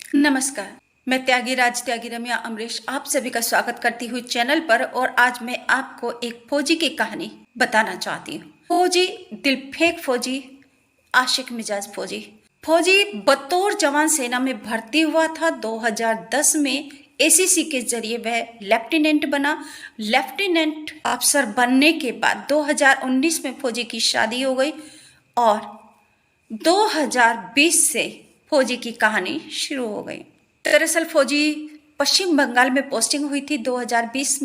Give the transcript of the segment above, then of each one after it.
नमस्कार। मैं त्यागी राज त्यागी रम्या अमरीश आप सभी का स्वागत करती हुई चैनल पर। और आज मैं आपको एक फौजी की कहानी बताना चाहती हूँ। फौजी, दिल फेंक फौजी, आशिक मिजाज फौजी। फौजी बतौर जवान सेना में भर्ती हुआ था। 2010 में एसीसी के जरिए वह लेफ्टिनेंट बना। लेफ्टिनेंट अफसर बनने के बाद 2019 में फौजी की शादी हो गई और 2020 से फौजी की कहानी शुरू हो गई। दरअसल फौजी पश्चिम बंगाल में पोस्टिंग हुई थी 2020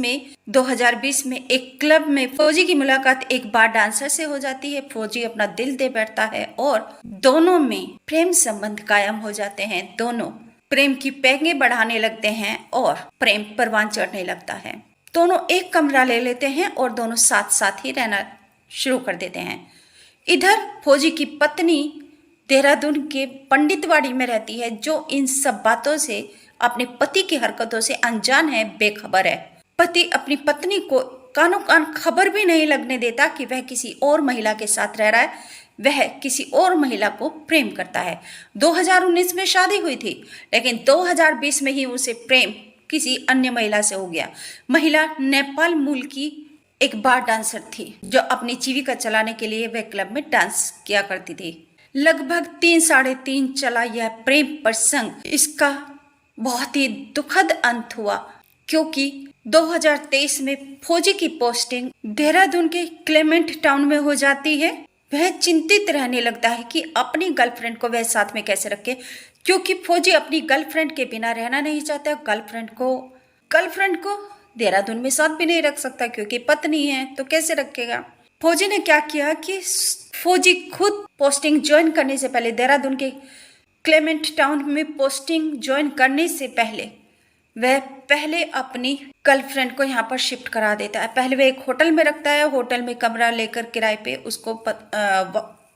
में एक क्लब में फौजी की मुलाकात एक बार डांसर से हो जाती है। फौजी अपना दिल दे बैठता है और दोनों में प्रेम संबंध कायम हो जाते हैं। दोनों प्रेम की पैंगे बढ़ाने लगते हैं और प्रेम परवान चढ़ने लगता है। दोनों एक कमरा ले लेते हैं और दोनों साथ साथ ही रहना शुरू कर देते हैं। इधर फौजी की पत्नी देहरादून के पंडितवाड़ी में रहती है, जो इन सब बातों से, अपने पति की हरकतों से अनजान है, बेखबर है। पति अपनी पत्नी को कानों कान खबर भी नहीं लगने देता कि वह किसी और महिला के साथ रह रहा है, वह किसी और महिला को प्रेम करता है। 2019 में शादी हुई थी, लेकिन 2020 में ही उसे प्रेम किसी अन्य महिला से हो गया। महिला नेपाल मूल की एक बार डांसर थी, जो अपनी जीविका चलाने के लिए वह क्लब में डांस किया करती थी। लगभग 3 साढ़े 3 चला यह प्रेम प्रसंग। इसका बहुत ही दुखद अंत हुआ, क्योंकि 2023 में फौजी की पोस्टिंग देहरादून के क्लेमेंट टाउन में हो जाती है। वह चिंतित रहने लगता है कि अपनी गर्लफ्रेंड को वह साथ में कैसे रखे, क्योंकि फौजी अपनी गर्लफ्रेंड के बिना रहना नहीं चाहता। गर्लफ्रेंड को देहरादून में साथ भी नहीं रख सकता, क्योंकि पत्नी है तो कैसे रखेगा। फौजी ने क्या किया कि फौजी खुद पोस्टिंग ज्वाइन करने से पहले, देहरादून के क्लेमेंट टाउन में पोस्टिंग ज्वाइन करने से पहले, वह पहले अपनी गर्लफ्रेंड को यहाँ पर शिफ्ट करा देता है। पहले वह एक होटल में रखता है, होटल में कमरा लेकर किराए पे उसको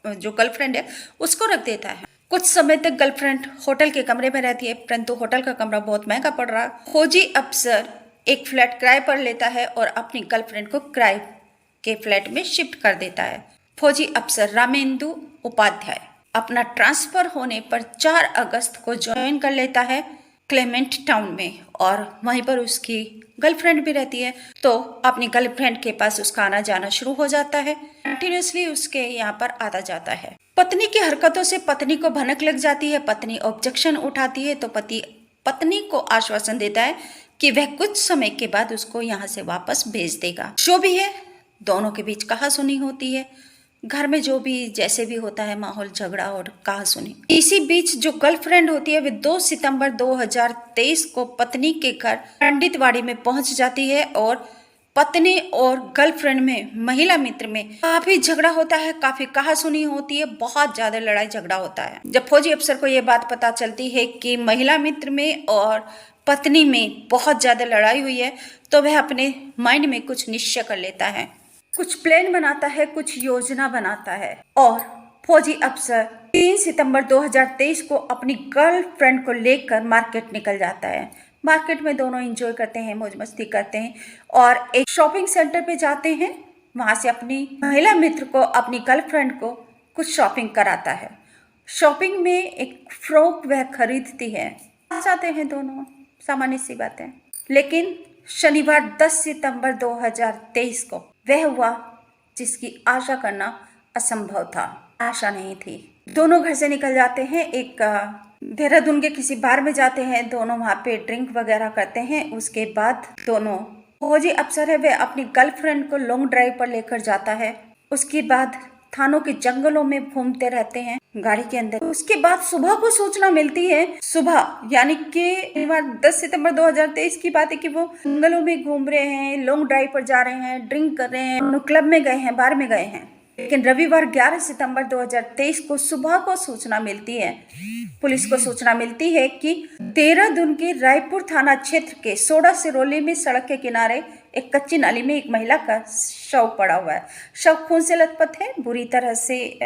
जो गर्लफ्रेंड है उसको रख देता है। कुछ समय तक गर्लफ्रेंड होटल के कमरे में रहती है, परंतु होटल का कमरा बहुत महंगा पड़ रहा है। फौजी अफसर एक फ्लैट किराए पर लेता है और अपनी गर्लफ्रेंड को किराए के फ्लैट में शिफ्ट कर देता है। फौजी अफसर रामेंदु उपाध्याय अपना ट्रांसफर होने पर 4 अगस्त को ज्वाइन कर लेता है क्लेमेंट टाउन में, और वहीं पर उसकी गर्लफ्रेंड भी रहती है। तो अपनी गर्लफ्रेंड के पास उसका आना जाना शुरू हो जाता है। कंटिन्यूसली उसके यहाँ पर आता जाता है। पत्नी की हरकतों से पत्नी को भनक लग जाती है। पत्नी ऑब्जेक्शन उठाती है तो पति पत्नी को आश्वासन देता है कि वह कुछ समय के बाद उसको यहाँ से वापस भेज देगा। जो भी है, दोनों के बीच कहासुनी होती है। घर में जो भी जैसे भी होता है माहौल, झगड़ा और कहासुनी। इसी बीच जो गर्लफ्रेंड होती है, वे 2 सितंबर 2023 को पत्नी के घर पंडितवाड़ी में पहुंच जाती है और पत्नी और गर्लफ्रेंड में, महिला मित्र में काफी झगड़ा होता है, काफी कहासुनी होती है, बहुत ज्यादा लड़ाई झगड़ा होता है। जब फौजी अफसर को यह बात पता चलती है कि महिला मित्र में और पत्नी में बहुत ज्यादा लड़ाई हुई है, तो वह अपने माइंड में कुछ निश्चय कर लेता है, कुछ प्लान बनाता है, कुछ योजना बनाता है। और फौजी अफसर 3 सितंबर 2023 को अपनी गर्लफ्रेंड को लेकर मार्केट निकल जाता है। मार्केट में दोनों एंजॉय करते हैं, मौज मस्ती करते हैं और एक शॉपिंग सेंटर पे जाते हैं। वहां से अपनी महिला मित्र को, अपनी गर्लफ्रेंड को कुछ शॉपिंग कराता है। शॉपिंग में एक फ्रॉक वह खरीदती है। जाते हैं दोनों, सामान्य सी बात है। लेकिन शनिवार 10 सितंबर 2023 को वह हुआ जिसकी आशा करना असंभव था। आशा नहीं थी। दोनों घर से निकल जाते हैं, एक देहरादून के किसी बार में जाते हैं। दोनों वहां पे ड्रिंक वगैरह करते हैं। उसके बाद दोनों, फौजी अफसर है, वह अपनी गर्लफ्रेंड को लॉन्ग ड्राइव पर लेकर जाता है। उसके बाद थानों के जंगलों में घूमते रहते हैं गाड़ी के अंदर। उसके बाद सुबह को सूचना मिलती है, सुबह यानी कि 10 सितंबर 2023 की बात है, कि वो जंगलों में घूम रहे हैं, लॉन्ग ड्राइव पर जा रहे हैं, ड्रिंक कर रहे हैं, क्लब में गए हैं, बार में गए हैं। लेकिन रविवार 11 सितंबर 2023 को सुबह को सूचना मिलती है, पुलिस को सूचना मिलती है कि देहरादून के रायपुर थाना क्षेत्र के सोडा सिरोली में सड़क के किनारे एक कच्ची नाली में एक महिला का शव पड़ा हुआ है। शव खून से लथपथ है, बुरी तरह से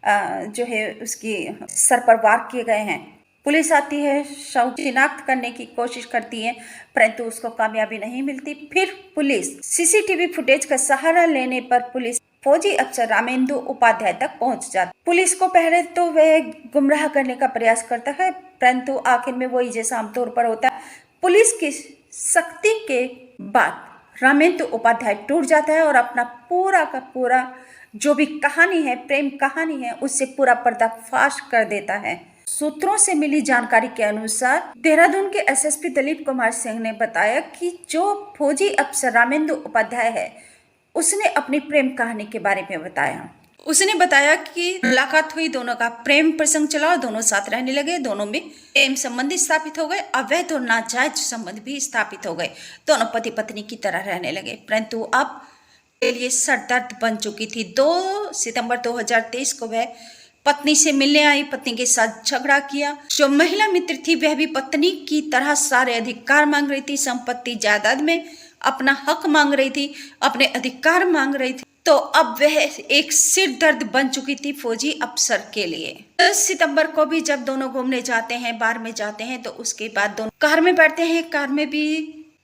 जो है उसकी सर पर वार किए गए हैं। पुलिस आती है, शव शिनाख्त करने की कोशिश करती है, परंतु उसको कामयाबी नहीं मिलती। फिर पुलिस सीसीटीवी फुटेज का सहारा लेने पर पुलिस फौजी अफसर रामेंदु उपाध्याय तक पहुंच जाता। पुलिस को पहले तो वह गुमराह करने का प्रयास करता है, परंतु आखिर में वही जैसा आमतौर पर होता है, पुलिस की सख्ती के बाद रामेंदु उपाध्याय टूट जाता है और अपना पूरा का पूरा जो भी कहानी है, प्रेम कहानी है, उससे पूरा पर्दाफाश कर देता है। सूत्रों से मिली जानकारी के अनुसार देहरादून के एसएसपी दिलीप कुमार सिंह ने बताया कि जो फौजी अफसर रामेंदु उपाध्याय है, उसने अपनी प्रेम कहानी के बारे में बताया। उसने बताया कि मुलाकात हुई, दोनों का प्रेम प्रसंग चला और दोनों साथ रहने लगे, दोनों में प्रेम संबंध स्थापित हो गए, अवैध और नाजायज संबंध भी स्थापित हो गए, दोनों पति पत्नी की तरह रहने लगे। परंतु अब के लिए सरदर्द बन चुकी थी। 2 सितंबर 2023 को वह पत्नी से मिलने आई, पत्नी के साथ झगड़ा किया। जो महिला मित्र थी वह भी पत्नी की तरह सारे अधिकार मांग रही थी, संपत्ति जायदाद में अपना हक मांग रही थी, अपने अधिकार मांग रही थी। तो अब वह एक सिर दर्द बन चुकी थी फौजी अफसर के लिए। 10 सितंबर को भी जब दोनों घूमने जाते हैं, बार में जाते हैं, तो उसके बाद दोनों कार में बैठते हैं। कार में भी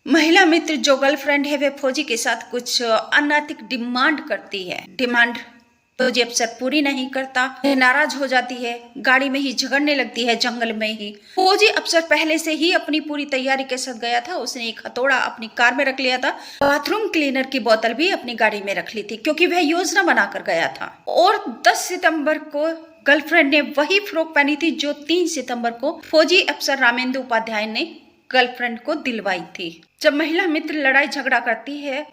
महिला मित्र जो गर्लफ्रेंड है वह फौजी के साथ कुछ अनैतिक डिमांड करती है। डिमांड फौजी अफसर पूरी नहीं करता, नाराज हो जाती है, गाड़ी में ही झगड़ने लगती है, जंगल में ही। फौजी अफसर पहले से ही अपनी पूरी तैयारी के साथ गया था। उसने एक हथौड़ा अपनी कार में रख लिया था, बाथरूम क्लीनर की बोतल भी अपनी गाड़ी में रख ली थी, क्योंकि वह योजना बनाकर गया था। और 10 सितंबर को गर्लफ्रेंड ने वही फ्रॉक पहनी थी जो 3 सितंबर को फौजी अफसर रामेंदु उपाध्याय ने गर्लफ्रेंड को दिलवाई थी। जब महिला मित्र लड़ाई झगड़ा करती है,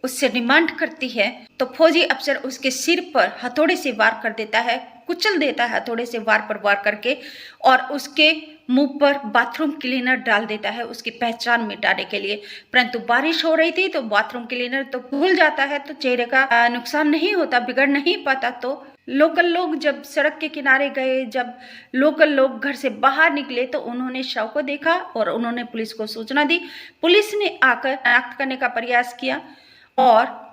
उससे डिमांड करती है, तो फौजी अफसर उसके सिर पर हथौड़े से वार कर देता है, कुचल देता है हथौड़े से वार पर वार करके, और उसके मुंह पर बाथरूम क्लीनर डाल देता है उसकी पहचान मिटाने के लिए। परंतु बारिश हो रही थी तो बाथरूम क्लीनर तो भूल जाता है, तो चेहरे का नुकसान नहीं होता, बिगड़ नहीं पाता। तो लोकल लोग जब सड़क के किनारे गए, जब लोकल लोग घर से बाहर निकले, तो उन्होंने शव को देखा और उन्होंने पुलिस को सूचना दी। पुलिस ने आकर शनाख्त करने का प्रयास किया और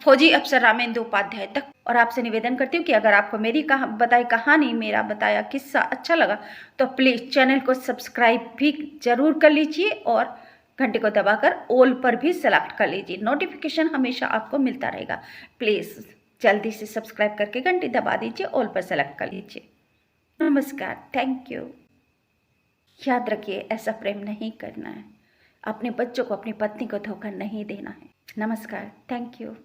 फौजी अफसर रामेंदु उपाध्याय तक। और आपसे निवेदन करती हूँ कि अगर आपको मेरी बताई कहानी, मेरा बताया किस्सा अच्छा लगा तो प्लीज़ चैनल को सब्सक्राइब भी जरूर कर लीजिए और घंटे को दबाकर ऑल पर भी सेलेक्ट कर लीजिए। नोटिफिकेशन हमेशा आपको मिलता रहेगा। प्लीज़ जल्दी से सब्सक्राइब करके घंटी दबा दीजिए, ऑल पर सेलेक्ट कर लीजिए। नमस्कार, थैंक यू। याद रखिए, ऐसा प्रेम नहीं करना है, अपने बच्चों को, अपनी पत्नी को धोखा नहीं देना है। नमस्कार, थैंक यू।